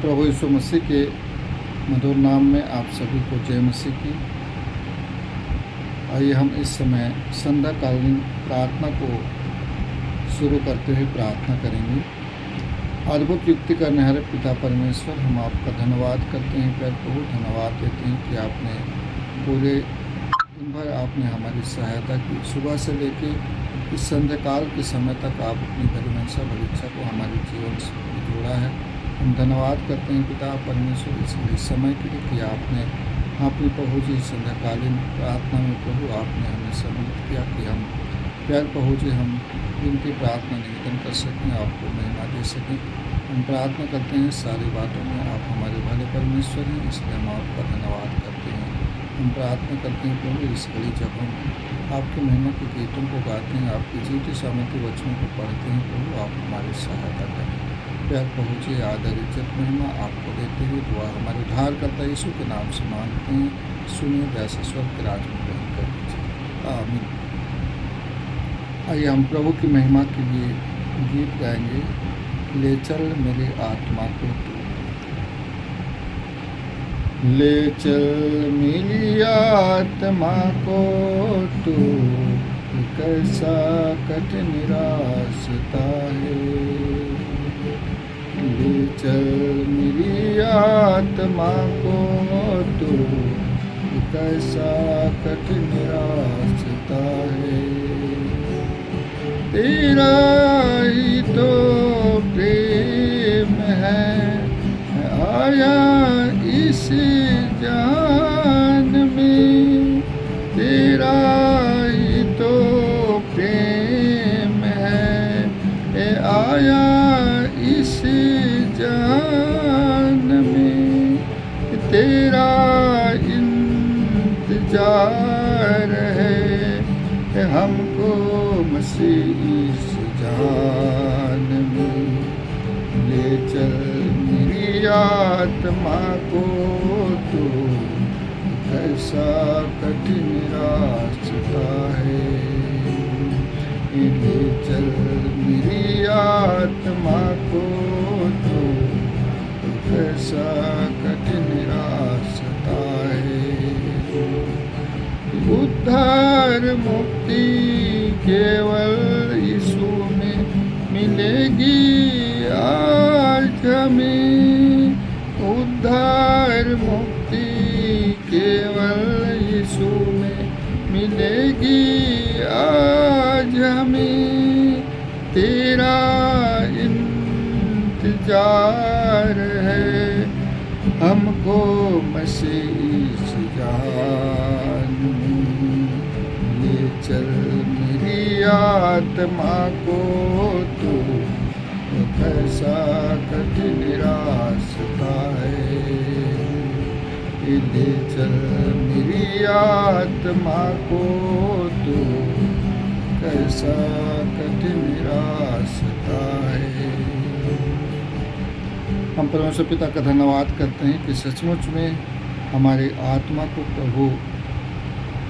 प्रभु यीशु मसीह के मधुर नाम में आप सभी को जय मसीह की। आइए हम इस समय संध्याकालीन प्रार्थना को शुरू करते हुए प्रार्थना करेंगे। अद्भुत युक्ति करने वाले पिता परमेश्वर, हम आपका धन्यवाद करते हैं। प्यार प्रभु, धन्यवाद देते हैं कि आपने पूरे दिन भर आपने हमारी सहायता की। सुबह से लेके इस संध्याकाल के समय तक आप अपनी भली मंशा भली इच्छा को हमारे जीवन से जोड़ा है। हम धन्यवाद करते हैं पिता परमेश्वर इस समय के लिए कि आपने अपनी प्रभु जी संध्याकालीन प्रार्थना में प्रभु आपने हमें सम्मिलित किया कि हम प्यार प्रभु जी हम इनकी प्रार्थना निवेदन कर सकें, आपको महिमा दे सकें। हम प्रार्थना करते हैं सारी बातों में आप हमारे भले परमेश्वर हैं, इसलिए हम आपका धन्यवाद करते हैं। हम प्रार्थना करते हैं प्रभु इस घड़ी जब हम आपकी महिमा के गीतों को गाते हैं, आपकी जीवित सामर्थ्य वचनों को पढ़ते हैं प्रभु आप हमारी सहायता करें। प्यार प्रभु जी आदर इज्जत महिमा आपको देते हुए दुआ हमारे उद्धारकर्ता यीशु के नाम से मांगते हैं। सुनिए जैसे स्वर्ग के राज में ग्रहण कर दीजिए, आमीन। आइए हम प्रभु की महिमा के लिए गीत गाएंगे। ले चल मेरी आत्मा को तू, ले चल मेरी आत्मा को तू, कैसा कठिन रास्ता है। ले चल मेरी आत्मा को तू, कैसा कठिन रास्ता है। तेरा ही तो प्रेम है आया इस जान में। तेरा ही तो प्रेम है आया इस जान में। तेरा इंतजार है हमको मसीह इस जान में। ले चल मेरी आत्मा को तू, कैसा कठिन रास्ता है। ले चल मेरी आत्मा को तू, कैसा कठिन रास्ता है। उद्धार मुक्ति केवल यीशु में मिलेगी आज हमें। उद्धार मुक्ति केवल यीशु में मिलेगी आज हमें। तेरा इंतजार है हमको मसीह इस जान में। ले चल मेरी आत्मा को तू, कैसा कठिन रास्ता है। ले चल मेरी आत्मा को तू, कैसा कठिन रास्ता है। हम परमेश्वर पिता का धन्यवाद करते हैं कि सचमुच में हमारी आत्मा को प्रभु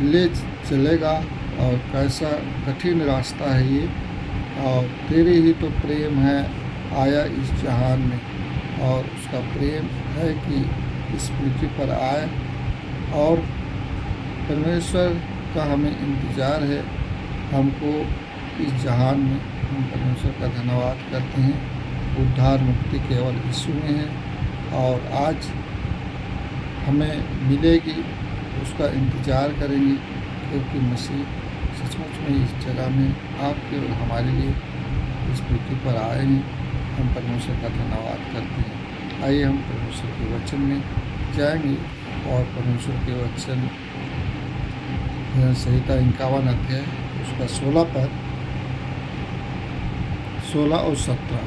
ले चलेगा और कैसा कठिन रास्ता है ये। और तेरे ही तो प्रेम है आया इस जहान में, और उसका प्रेम है कि इस पृथ्वी पर आए। और परमेश्वर का हमें इंतज़ार है हमको इस जहान में। हम परमेश्वर का धन्यवाद करते हैं। उद्धार मुक्ति केवल यीशु में है और आज हमें मिलेगी, उसका इंतज़ार करेंगे क्योंकि मसीह सचमुच में इस जगह में आप केवल हमारे लिए इस पृथ्वी पर आए हैं। हम परमेश्वर का धन्यवाद करते हैं। आइए हम परमेश्वर के वचन में जाएंगे और परमेश्वर के वचन संहिता 51 अध्याय उसका 16 पद 16 और 17।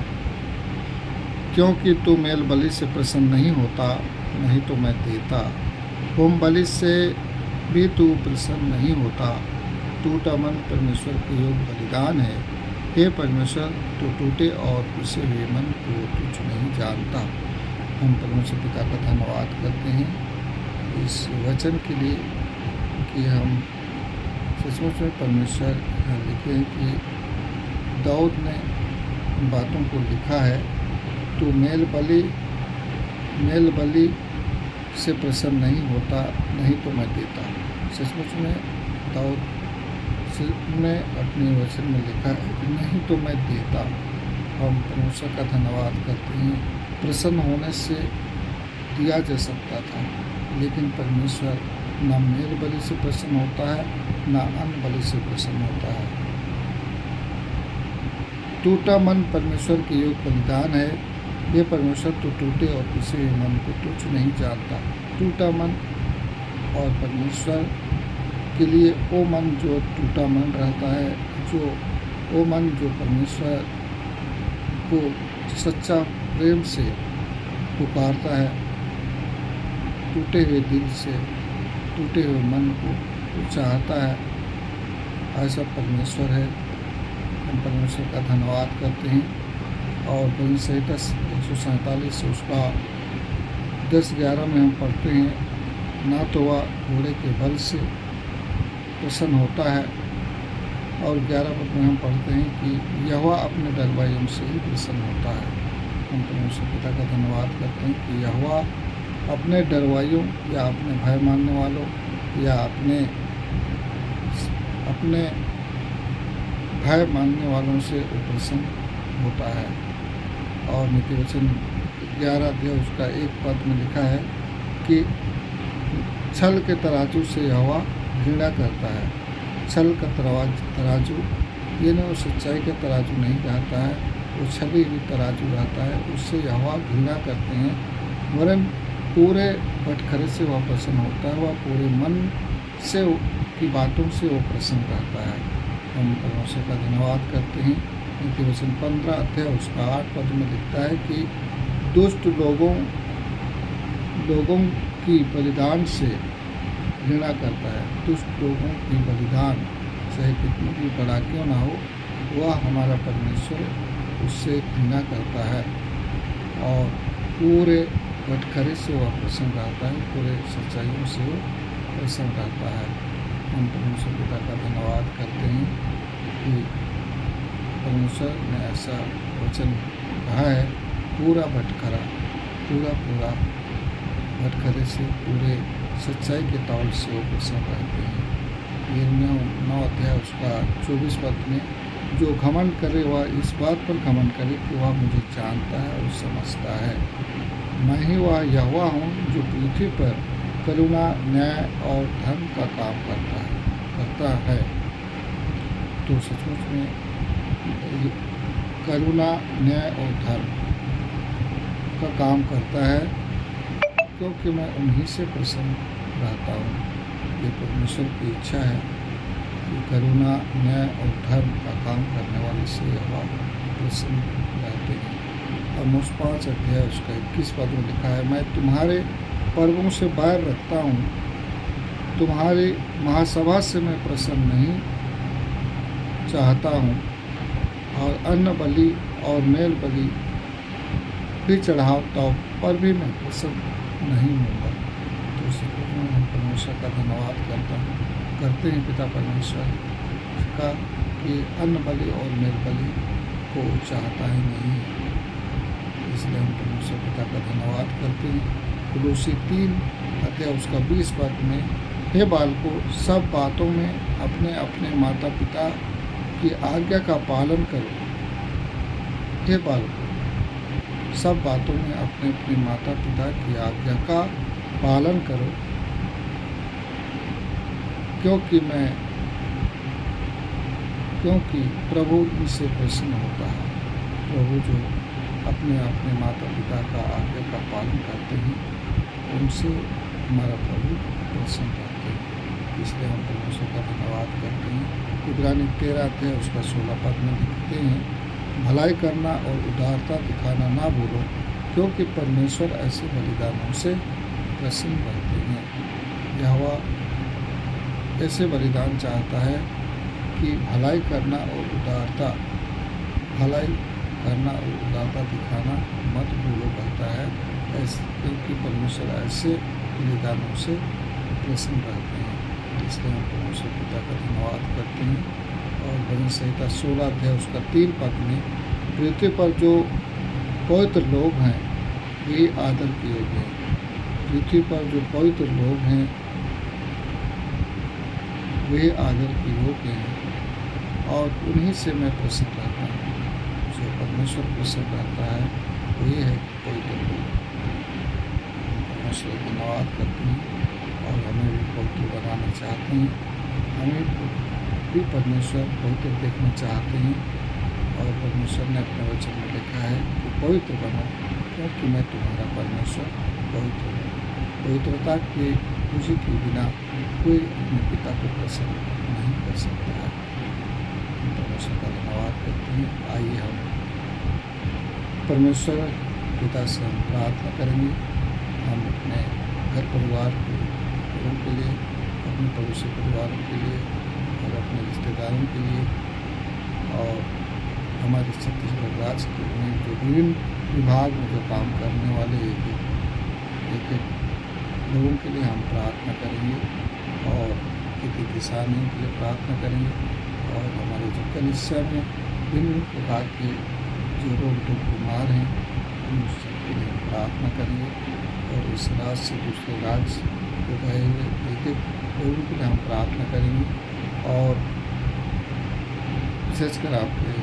क्योंकि तू मेल बलि से प्रसन्न नहीं होता, नहीं तो मैं देता। होम बलि से भी तू प्रसन्न नहीं होता। टूटा मन परमेश्वर के योग बलिदान है। हे परमेश्वर, तू टूटे और पिसे हुए मन को तुझ नहीं जानता। हम परमेश्वर पिता का धन्यवाद करते हैं इस वचन के लिए कि हम सचमुच में परमेश्वर लिखे हैं कि दाऊद ने बातों को लिखा है। तू मेल बलि मेल बलि से प्रसन्न नहीं होता, नहीं तो मैं देता। सचमुच में दाऊद ने अपने वचन में लिखा है कि नहीं तो मैं देता। हम परमेश्वर का धन्यवाद करते हैं। प्रसन्न होने से दिया जा सकता था, लेकिन परमेश्वर न मेल बलि से प्रसन्न होता है, न अन्न बलि से प्रसन्न होता है। टूटा मन परमेश्वर के योग बलिदान है। ये परमेश्वर तो टूटे और किसी भी मन को तुच्छ नहीं जानता। टूटा मन और परमेश्वर के लिए वो मन जो टूटा मन रहता है, वो मन जो परमेश्वर को सच्चा प्रेम से पुकारता है, टूटे हुए दिल से, टूटे हुए मन को चाहता है, ऐसा परमेश्वर है। हम परमेश्वर का धन्यवाद करते हैं। और भजन संहिता 147 उसका 10-11 में हम पढ़ते हैं, ना तो वह घोड़े के बल से प्रसन्न होता है। और 11 पद में हम पढ़ते हैं कि यहोवा अपने डरवाइयों से ही प्रसन्न होता है। हम परमेश्वर पिता का धन्यवाद करते हैं कि यहोवा अपने डरवाइयों या अपने भय मानने वालों या अपने भय मानने वालों से वो प्रसन्न होता है। और नीति वचन 11 अध्याय उसका 1 पद में लिखा है कि छल के तराजू से यहोवा घृणा करता है। छल का तराजू ये न वो सच्चाई का तराजू नहीं रहता है, वो छली हुई तराजू रहता है, उससे यहोवा घृणा करते हैं। वरन पूरे बटखरे से वह प्रसन्न होता है, वह पूरे मन से की बातों से वो प्रसन्न रहता है। हम परमेश्वर का धन्यवाद करते हैं। नीति वचन 15 अध्याय उसका 8 पद में लिखता है कि दुष्ट लोगों की बलिदान से घृणा करता है। दुष्ट लोगों की बलिदान चाहे कितनी भी बड़ा क्यों ना हो, वह हमारा परमेश्वर उससे घृणा करता है। और पूरे बटखरे से वह प्रसन्न रहता है, पूरे सच्चाइयों से वो प्रसन्न रहता है। हम परमेश्वर पिता का धन्यवाद करते हैं कि परमेश्वर ने ऐसा वचन कहा है, पूरा भटखरे से, पूरे सच्चाई के तौल से वो प्रसन्न रहते हैं। यिर्मयाह 9 अध्याय उसका 24 पद में, जो घमंड करे वह इस बात पर घमंड करे कि वह मुझे जानता है और समझता है। मैं ही वह यहोवा हूँ जो पृथ्वी पर करुणा, न्याय और धर्म का काम करता है। तो सचमुच में करुणा, न्याय और धर्म का काम करता है, क्योंकि मैं उन्हीं से प्रसन्न रहता हूँ। ये परमेश्वर की इच्छा है कि करुणा, न्याय और धर्म का काम करने वाले से यहोवा प्रसन्न रहते हैं। आमोस 5 अध्याय उसका 21 पद में लिखा है, मैं तुम्हारे पर्वों से बैर रखता हूँ, तुम्हारी महासभा से मैं प्रसन्न नहीं चाहता हूँ, और अन्न बलि और मेल बलि भी चढ़ावता पर भी मैं प्रसन्न नहीं होगा। तो इस हम परमेश्वर का धन्यवाद करते हैं पिता परमेश्वर का कि अन्न बलि और मेल बलि को चाहता ही नहीं है। इसलिए हम परमेश्वर पिता का धन्यवाद करते हैं। कुलूसी 3 अध्याय उसका 20 पद में, हे बालकों, सब बातों में अपने अपने माता पिता की आज्ञा का पालन करो। हे बालकों, सब बातों में अपने अपने माता पिता की आज्ञा का पालन करो, क्योंकि प्रभु इनसे प्रसन्न होता है। प्रभु जो अपने अपने माता पिता का आज्ञा का पालन करते हैं, उनसे हमारा प्रभु प्रसन्न रहते हैं। इसलिए हम परमेश्वर का धन्यवाद करते हैं। इब्रानी 13 अध्याय उसका 16 पद में लिखते हैं, भलाई करना और उदारता दिखाना ना भूलो, क्योंकि परमेश्वर ऐसे बलिदानों से प्रसन्न रहते हैं। यहोवा ऐसे बलिदान चाहता है कि भलाई करना और उदारता दिखाना मत भूलो कहता है, क्योंकि परमेश्वर ऐसे बलिदानों से प्रसन्न रहते हैं। इसलिए हम परमेश्वर पिता का धन्यवाद करते हैं। और भजन संहिता 16 अध्याय उसका 3 पद में, पृथ्वी पर जो पवित्र लोग हैं वे आदर के योग्य हैं। पृथ्वी पर जो पवित्र लोग हैं वे आदर के योग्य हैं और उन्हीं से मैं प्रसन्न रहता हूँ। जो परमेश्वर प्रसन्न रहता है वही है पवित्र लोग। परमेश्वर धन्यवाद करते हैं और हमें भी पवित्र बनाना चाहते हैं। हमें भी परमेश्वर पवित्र देखना चाहते हैं और परमेश्वर ने अपने वचन में लिखा है कि पवित्र बनो क्योंकि मैं तुम्हारा परमेश्वर पवित्र हूँ। पवित्रता के पूजा के बिना कोई अपने पिता को प्रसन्न नहीं कर सकता है। हम परमेश्वर का धन्यवाद करते हैं। आइए हम परमेश्वर पिता से हम प्रार्थना करेंगे। हम अपने घर परिवार के लोगों के लिए, अपने पड़ोसी परिवारों के लिए और अपने रिश्तेदारों के लिए और हमारे छत्तीसगढ़ राज्य में जो विभिन्न विभाग में जो काम करने वाले एक लोगों के लिए हम प्रार्थना करेंगे और किसी किसानों के लिए प्रार्थना करेंगे और हमारे जो कलिसिया में विभिन्न प्रकार के जो लोग बीमार हैं उन सबके लिए प्रार्थना करेंगे और इस राज्य से दूसरे राज्य को गए हुए एक लोगों के लिए हम प्रार्थना करेंगे और विशेषकर आपके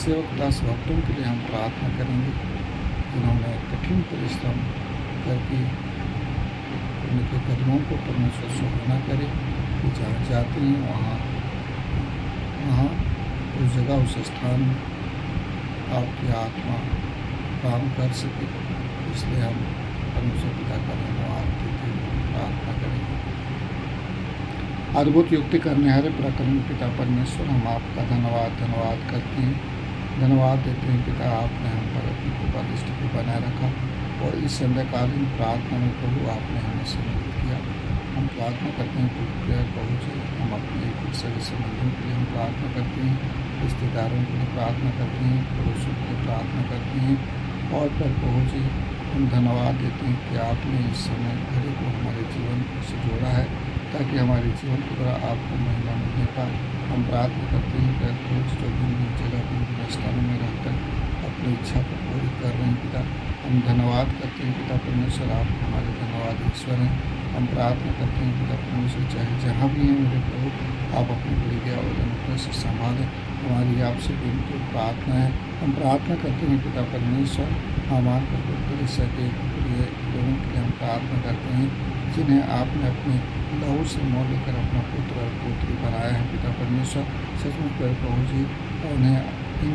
सेवक दास भक्तों के लिए हम प्रार्थना करेंगे जिन्होंने कठिन परिश्रम करके उनके कदमों को परमेश्वर सुहाना करे कि जहाँ जाते हैं वहाँ उस जगह उस स्थान में आपकी आत्मा काम कर सके। इसलिए हम परमेश्वर पिता का धन्यवाद देते हुए प्रार्थना करेंगे। अद्भुत युक्ति करने हारे पराक्रमी पिता परमेश्वर हम आपका धन्यवाद करते हैं। धन्यवाद देते हैं पिता, आपने हम पर अपनी कृपा दृष्टि को बनाए रखा और इस संध्याकालीन प्रार्थना में प्रभु आपने हमें सम्मिलित किया। हम प्रार्थना करते हैं कृपया पहुँचे। हम अपने एक सभी संबंधियों के लिए हम प्रार्थना करते हैं, रिश्तेदारों के लिए प्रार्थना करते हैं, पड़ोसियों के लिए प्रार्थना करते हैं और पर पहुँचे। हम धन्यवाद देते हैं कि आपने इस समय घड़ी को हमारे जीवन से जोड़ा है ताकि हमारे जीवन के द्वारा आपको महिमा मिलने पाए। हम प्रार्थना करते हैं कि पहुँच जो भिन्न जगह भिन्न स्थानों में रहकर अपनी इच्छा को पूरी कर रहे हैं पिता। हम धन्यवाद करते हैं पिता परमेश्वर, आप हमारे धन्यवाद ईश्वर हैं। हम प्रार्थना करते हैं पिता परमेश्वर, चाहे जहाँ भी हैं मेरे प्रभु, आप अपनी बड़ी दया और अनुग्रह से संभालें। हमारी आपसे विनती प्रार्थना है। हम प्रार्थना करते हैं पिता परमेश्वर, हमारे पर कलीसिया के प्रिय लोगों के लिए हम प्रार्थना करते हैं जिन्हें आपने अपने लहू से मोल लेकर अपना पुत्र और पुत्री बनाया है पिता परमेश्वर। सचमुच पर प्रभु जी उन्हें इन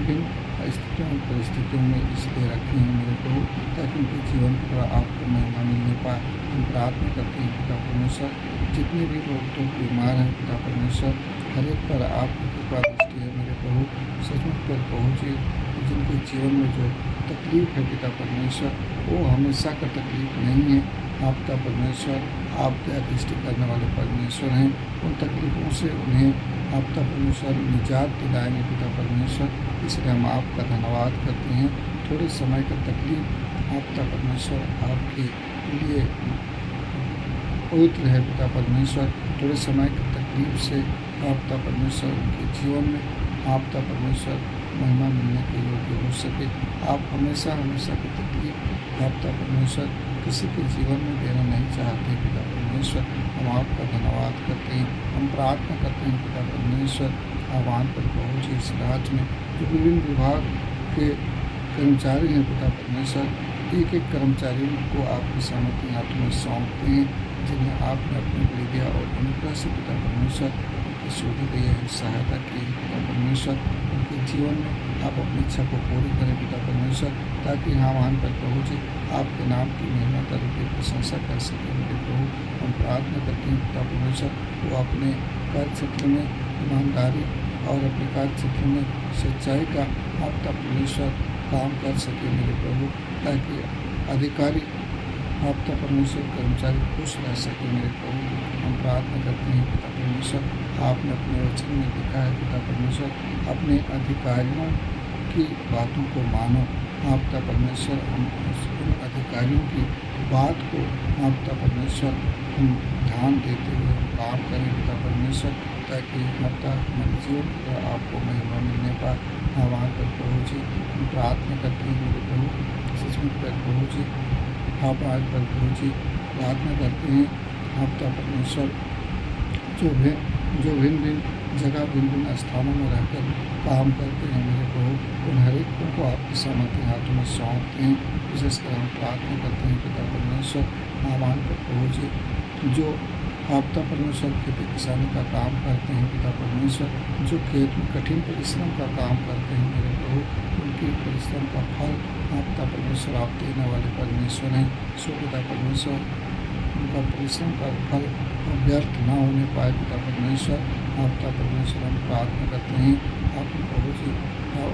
स्थितियों और परिस्थितियों में इसलिए रखे हैं मेरे प्रभु ताकि उनके जीवन के द्वारा आपको महिमा मिलने पाए। हम प्रार्थना करते हैं पिता परमेश्वर, जितने भी लोग तो बीमार हैं पिता परमेश्वर, हर एक पर आपकी कृपा दृष्टि है मेरे प्रभु। सचमुच पर पहुँचे जिनके जीवन में जो तकलीफ है पिता परमेश्वर, वो हमेशा का तकलीफ नहीं है। आप पिता परमेश्वर, आप दया दृष्टि करने वाले परमेश्वर हैं। उन तकलीफ़ों से उन्हें आप पिता परमेश्वर निजात दिलाएंगे पिता परमेश्वर। इसलिए हम आपका धन्यवाद करते हैं। थोड़े समय का तकलीफ आप पिता परमेश्वर आपके लिए पवित्र है पिता परमेश्वर। थोड़े समय की तकलीफ से आप पिता परमेश्वर के जीवन में आप पिता परमेश्वर महिमा मिलने के योग्य हो सके। आप हमेशा की तकलीफ आप पिता परमेश्वर किसी के जीवन में देना नहीं चाहते पिता परमेश्वर। हम आपका धन्यवाद करते हैं। हम प्रार्थना करते हैं पिता परमेश्वर, आह्वान पर पहुँचे इस राज्य में जो विभिन्न विभाग के कर्मचारी हैं पिता परमेश्वर, एक एक कर्मचारियों को आपकी सहमति हाथों में सौंपते हैं जिन्हें आपने अपनी बड़ी दया और अनुग्रह से पिता परमेश्वर उनकी सुधि दी है, सहायता की पिता परमेश्वर। उनके जीवन में आप अपनी इच्छा को पूरी करें पिता परमेश्वर ताकि हम वहाँ पर पहुँचे आपके नाम की महिमा करके प्रशंसा कर सकें मेरे प्रभु। हम प्रार्थना करते हैं पिता परमेश्वर, वो अपने कार्य क्षेत्र में ईमानदारी और अपने कार्य क्षेत्र में सच्चाई का आप पिता परमेश्वर काम कर सके मेरे प्रभु, ताकि अधिकारी आप पिता परमेश्वर कर्मचारी खुश रह सके मेरे प्रभु। हम प्रार्थना करते हैं पिता परमेश्वर, आपने अपने वचन में लिखा है पिता परमेश्वर, अपने अधिकारियों की बातों को मानो। आप पिता परमेश्वर, हम उन अधिकारियों की बात को आप पिता परमेश्वर हम ध्यान देते हुए हम काम करें पिता परमेश्वर, ताकि हमारे जीवन पर आपको महिमा मिलने पाए। हम वहाँ पर पहुँचे। हम प्रार्थना करते हैं मेरे प्रभु, सचमुच पर प्रभु जी आप आज पर प्रभु जी प्रार्थना करते हैं। आप तो परमेश्वर जो भिन्न भिन्न जगह भिन्न भिन्न स्थानों में रहकर काम करते हैं मेरे प्रभु, उन हर एक को आपकी सामर्थ्य हाथों में सौंपते हैं। विशेषकर हम प्रार्थना करते हैं पिता परमेश्वर आह्वान पर प्रभु जी जो आपका परमेश्वर खेती किसानी का काम करते हैं पिता परमेश्वर, जो खेत में कठिन परिश्रम का काम करते हैं मेरे प्रभु, उनके परिश्रम का फल आपका परमेश्वर आप देने वाले परमेश्वर हैं। सो पिता परमेश्वर उनका परिश्रम का फल व्यर्थ ना होने पाए पिता परमेश्वर, आपका परमेश्वर हम प्रार्थना करते हैं। आप प्रभु जी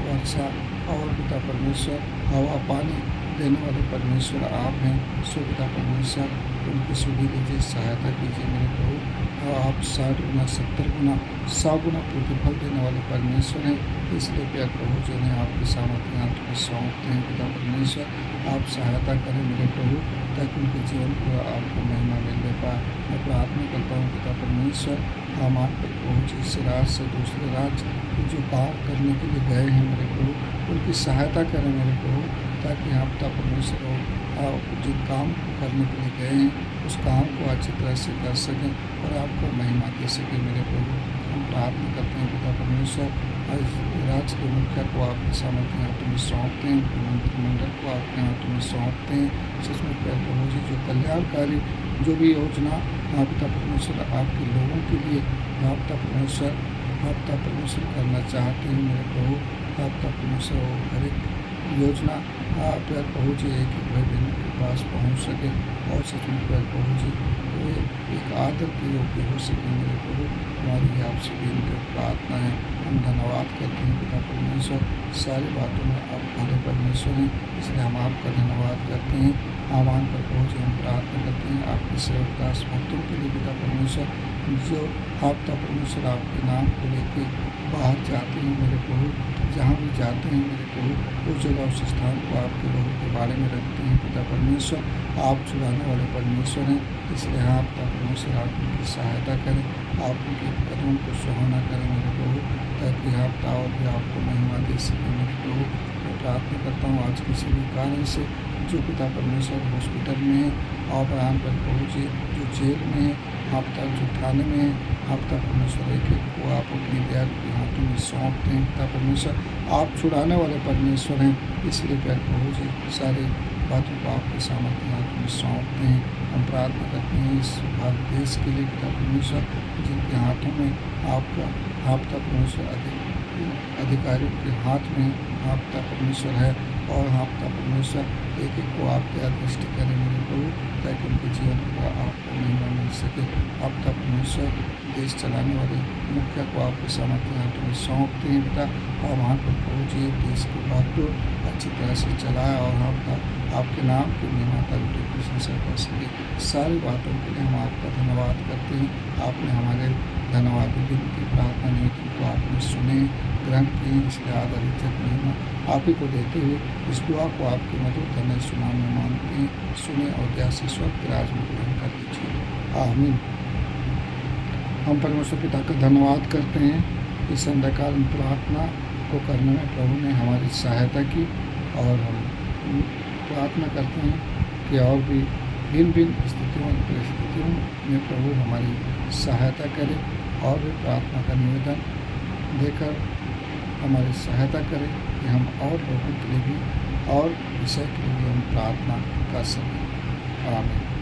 वर्षा और पिता परमेश्वर हवा पानी देने वाले परमेश्वर आप हैं। सो पिता परमेश्वर उनकी सुधि लीजिए, सहायता कीजिए मेरे प्रभु। और आप 60 गुना 70 गुना 100 गुना प्रतिफल देने वाले परमेश्वर हैं। इसलिए प्यार प्रभु जो ने आपके सामर्थ्य हाथ में सौंपते हैं पिता परमेश्वर, आप सहायता करें मेरे प्रभु ताकि उनके जीवन को आपको महिमा मिलने पाए। मैं प्रार्थना करता हूँ पिता परमेश्वर हम आप पर प्रभु जी इस राज्य से दूसरे राज्य जो कार्य करने के लिए गए हैं मेरे प्रभु, उनकी सहायता करें मेरे प्रभु ताकि आप पिता परमेश्वर और जिन काम करने के लिए गए हैं उस काम को अच्छी तरह से कर सकें और आपको महिमा दे सकें मेरे प्रभु। हम प्रार्थना करते हैं पिता परमेश्वर इस राज्य के मुखिया को आपके सामर्थ्य हाथों में सौंपते हैं, मंत्रिमंडल को आपके हाथों में सौंपते हैं। सचमुच प्रभु जी जो कल्याणकारी जो भी योजना आपका परमेश्वर आपके लोगों के लिए आपका परमेश्वर करना चाहते हैं मेरे प्रभु, आपका परमेश्वर हर एक योजना आप प्रभु जी एक भाई बहनों के पास पहुंच सके और सचमुच प्रभु जी वो एक आदर के योग्य हो सके मेरे प्रभु। हमारी आपसे विनती प्रार्थना है। हम धन्यवाद करते हैं पिता परमेश्वर, सारी बातों में आप भले परमेश्वर हैं, इसलिए हम आपका धन्यवाद करते हैं। आह्वान पर प्रभु जी हम प्रार्थना करते हैं आपके सेवक दास भक्तों के लिए पिता परमेश्वर, जो आपका परमेश्वर आपके नाम को लेकर बाहर जाते हैं मेरे प्रभु, जहाँ भी जाते हैं मेरे प्रभु उस जगह उस स्थान को आपके लोगों के बारे में रखते हैं पिता परमेश्वर। आप छुड़ाने वाले परमेश्वर हैं, इसलिए हाँ पिता परमेश्वर आप उनकी सहायता करें, आप उनके कदमों को सुहाना करें मेरे प्रभु ताकि आप और भी आपको महिमा दे सकें मेरे प्रभु। मैं प्रार्थना करता हूँ आज किसी भी कारण से जो पिता परमेश्वर हॉस्पिटल में है और बयान पर प्रभु जी जो जेल में है आप तक जो थाने में है आपका परमेश्वर एक एक को आप अपनी दया के हाथों में सौंपते हैं पिता परमेश्वर, आप छुड़ाने वाले परमेश्वर हैं। इसलिए प्यार प्रभु जी सारे बातों को आपके सामर्थ्य हाथों में सौंपते हैं। हम प्रार्थना करते हैं इस भारत देश के लिए पिता परमेश्वर, जिनके हाथों में आपका परमेश्वर अधिकारियों के हाथ में आपका परमेश्वर है और आपका परमेश्वर एक एक को आप दया दृष्टि करें मेरे प्रभु ताकि उनके जीवन का आपको महिमा मिल सके। आपका परमेश्वर देश चलाने वाले मुखिया को आपके सामर्थ्य हाथों में सौंपते हैं पिता, और वहाँ पर पहुँचिए देश की बात को अच्छी तरह से चलाए और आपके नाम की महिमा करके प्रशंसा कर सके। सारी बातों के लिए हम आपका धन्यवाद करते हैं। आपने हमारे धन्यवाद दिन की प्रार्थना निवेदन को आपने सुने ग्रहण किए, इसलिए आदर इज्जत महिमा आप ही को देते हुए इस दुआ को आपके मधुर धन्य सुनाम में मांगते हैं। सुने और दया से स्वर्ग राज में ग्रहण कर दीजिए, आमीन। हम परमेश्वर पिता का धन्यवाद करते हैं इस अंधकाल प्रार्थना को करने में प्रभु ने हमारी सहायता की, और हम प्रार्थना करते हैं कि और भी भिन्न भिन्न स्थितियों परिस्थितियों में प्रभु हमारी सहायता करें, और भी प्रार्थना का निवेदन देकर हमारी सहायता करें कि हम और लोगों के लिए भी और विषय के लिए भी हम प्रार्थना कर सकें, आमीन।